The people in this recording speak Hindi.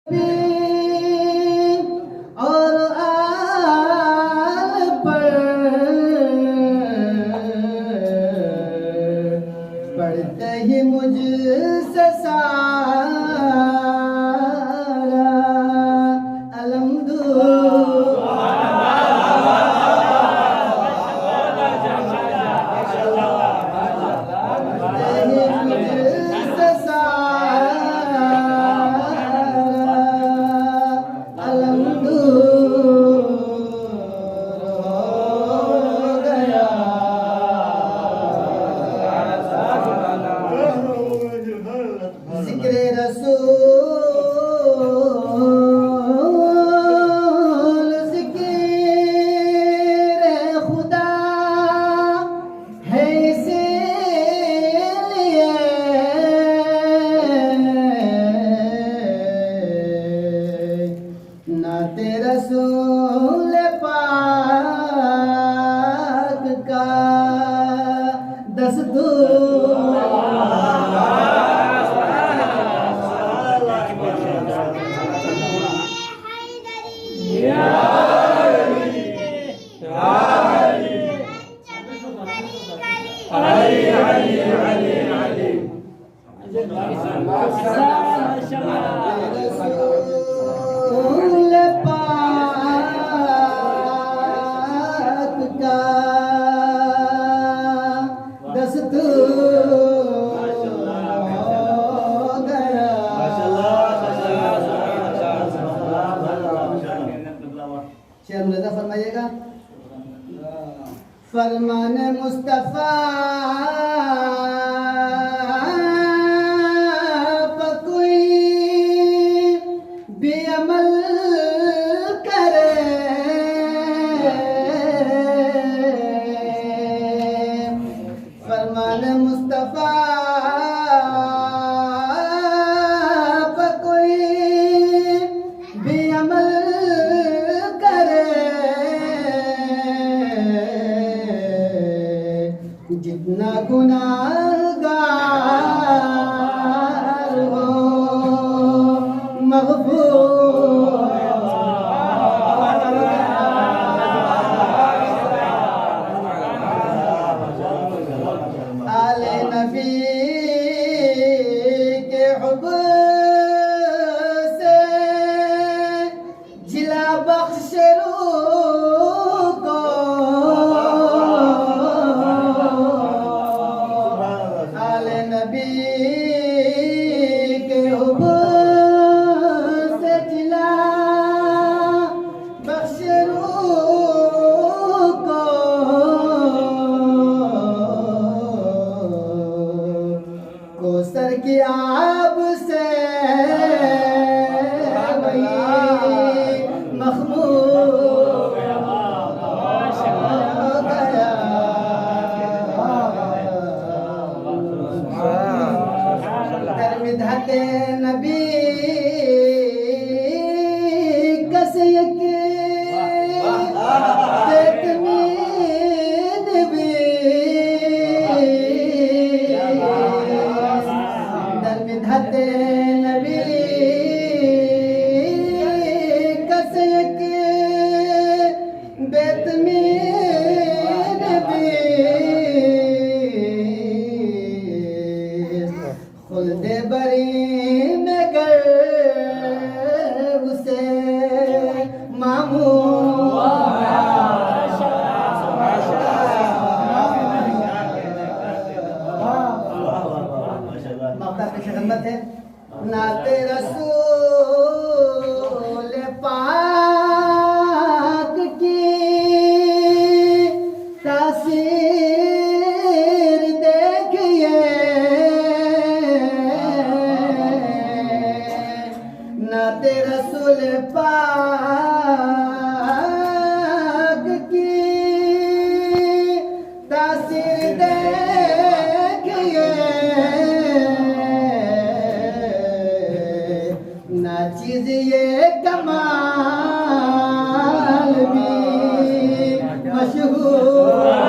और आल पर पढ़ते ही मुझसे सारा ज़िक्र रसूल ज़िक्र खुदा है इसीलिए नाते रसूल पाक का दस्तूर रसूल पाक का दस्तूर हो गया। शेर मुलाजा फरमाइएगा। फरमान मुस्तफा पर कोई भी अमल करे फरमान मुस्तफा पर कोई भी अमल जितना गुनाहगार हो मग़फ़ूर आले नबी के हुब्ब से जिला बख्श रूह को नबी के हुब्ब से जिला बख्श रूह को कौसर की आब से मखमूर मिधाते नबी कसयक तेतमीन भी दर मिधाते नबी कसयक बेतमीन भी खुल्दे बरी में गर उसे मामूर मक्ता पेश खिदमत है नाते रसूल पाक की तासीर देखिए नाते रसूल पाक की तासीर देखिए ना चीज ये कमाल भी मशहूर